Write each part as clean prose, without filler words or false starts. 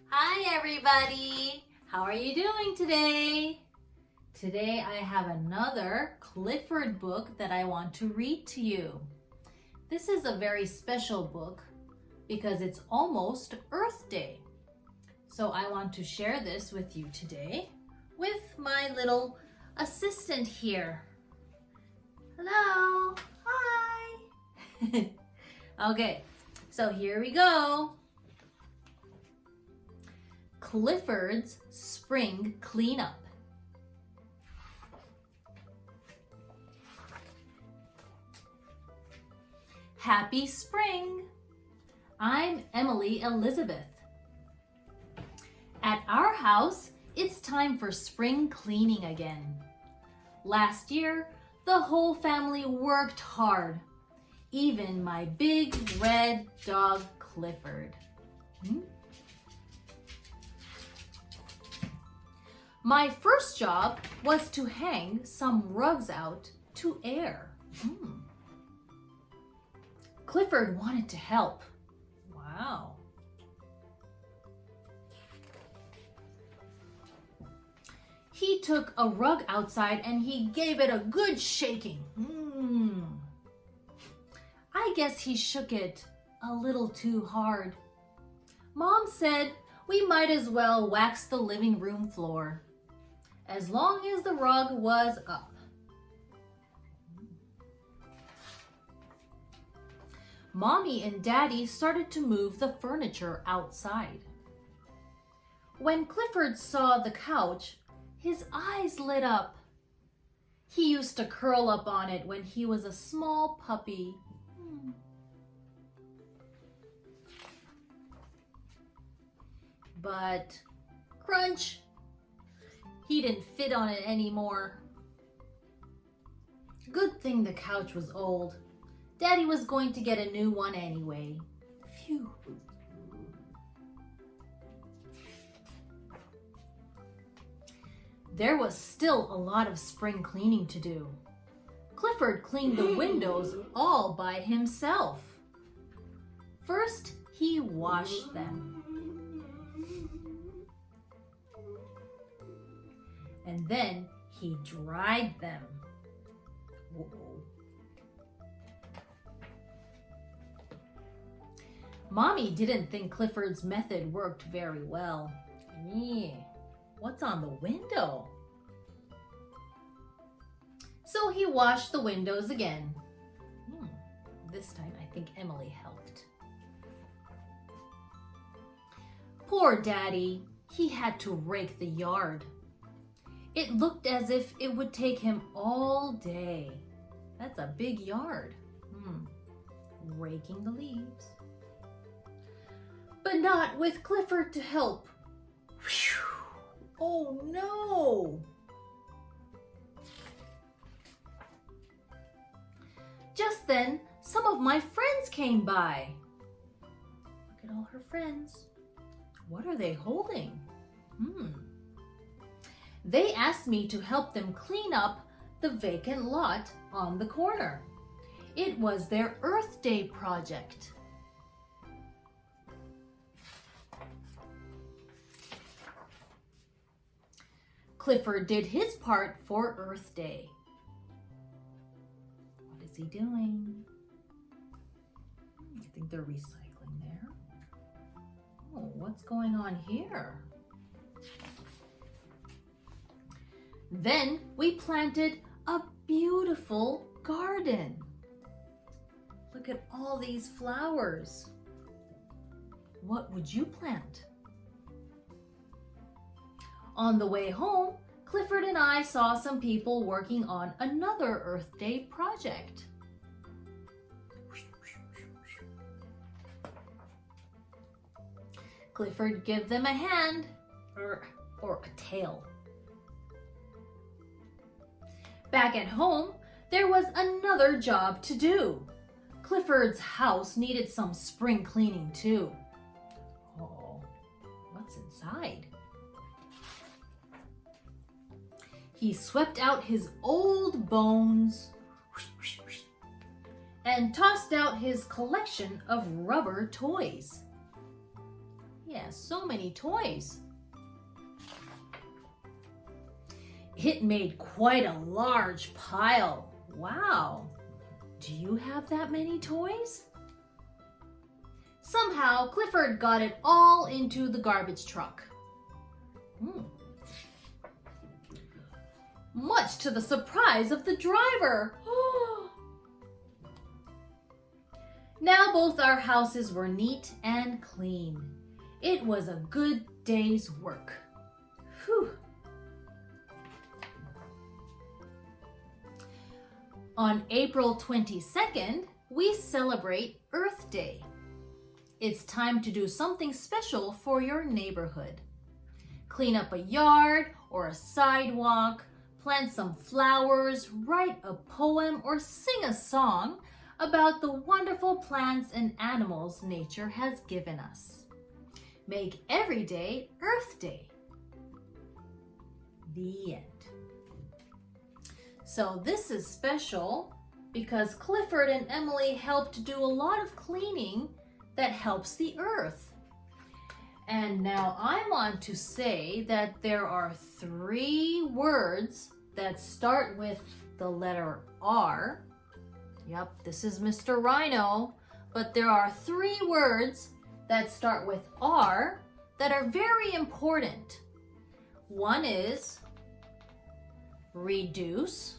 Hi everybody! How are you doing today? Today I have another Clifford book that I want to read to you. This is a very special book because it's almost Earth Day. So I want to share this with you today with my little assistant here. Hello! Hi! Okay, so here we go. Clifford's Spring Cleanup. Happy spring! I'm Emily Elizabeth. At our house, it's time for spring cleaning again. Last year, the whole family worked hard. Even my big red dog, Clifford. My first job was to hang some rugs out to air. Clifford wanted to help. Wow. He took a rug outside and he gave it a good shaking. I guess he shook it a little too hard. Mom said we might as well wax the living room floor, as long as the rug was up. Mommy and Daddy started to move the furniture outside. When Clifford saw the couch, his eyes lit up. He used to curl up on it when he was a small puppy. But crunch! He didn't fit on it anymore. Good thing the couch was old. Daddy was going to get a new one anyway. Phew. There was still a lot of spring cleaning to do. Clifford cleaned the windows all by himself. First, he washed them. And then he dried them. Mommy didn't think Clifford's method worked very well. What's on the window? So he washed the windows again. This time I think Emily helped. Poor Daddy, he had to rake the yard. It looked as if it would take him all day. That's a big yard. Raking the leaves. But not with Clifford to help. Whew. Oh no! Just then, some of my friends came by. Look at all her friends. What are they holding? They asked me to help them clean up the vacant lot on the corner. It was their Earth Day project. Clifford did his part for Earth Day. What is he doing? I think they're recycling there. Oh, what's going on here? Then we planted a beautiful garden. Look at all these flowers. What would you plant? On the way home, Clifford and I saw some people working on another Earth Day project. Clifford gave them a hand, or a tail. Back at home, there was another job to do. Clifford's house needed some spring cleaning too. Oh, what's inside? He swept out his old bones and tossed out his collection of rubber toys. Yeah, so many toys. It made quite a large pile. Wow. Do you have that many toys? Somehow, Clifford got it all into the garbage truck. Much to the surprise of the driver. Now both our houses were neat and clean. It was a good day's work. Whew. On April 22nd, we celebrate Earth Day. It's time to do something special for your neighborhood. Clean up a yard or a sidewalk, plant some flowers, write a poem, or sing a song about the wonderful plants and animals nature has given us. Make every day Earth Day. The end. So this is special because Clifford and Emily helped do a lot of cleaning that helps the earth. And now I want to say that there are 3 words that start with the letter R. Yep, this is Mr. Rhino, but there are 3 words that start with R that are very important. One is reduce.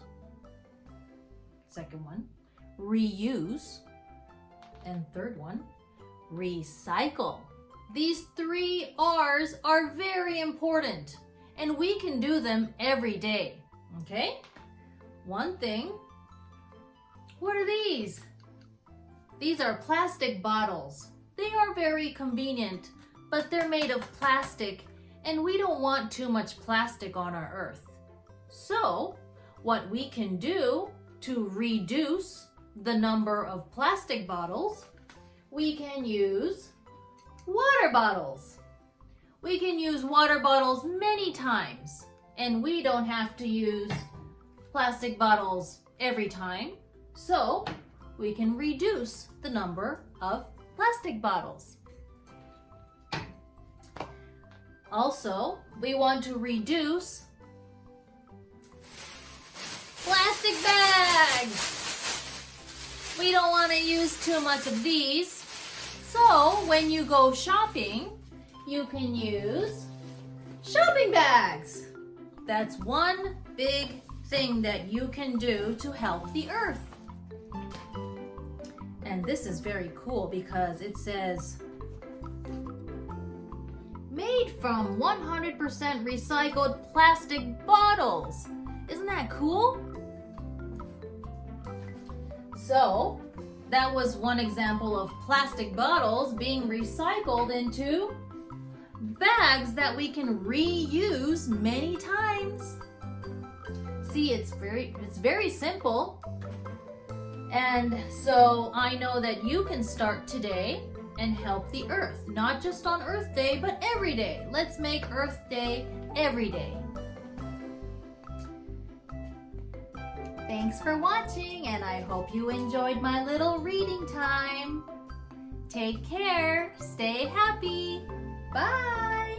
Second one, reuse. And third one, recycle. These 3 R's are very important, and we can do them every day, okay? One thing, what are these? These are plastic bottles. They are very convenient, but they're made of plastic, and we don't want too much plastic on our earth. So, what we can do to reduce the number of plastic bottles, we can use water bottles. We can use water bottles many times, and we don't have to use plastic bottles every time. So we can reduce the number of plastic bottles. Also, we want to reduce plastic bags. We don't want to use too much of these. So when you go shopping, you can use shopping bags. That's one big thing that you can do to help the earth. And this is very cool because it says made from 100% recycled plastic bottles. Isn't that cool? So that was one example of plastic bottles being recycled into bags that we can reuse many times. See, it's very simple. And so I know that you can start today and help the earth, not just on Earth Day, but every day. Let's make Earth Day every day. Thanks for watching, and I hope you enjoyed my little reading time. Take care, stay happy, bye!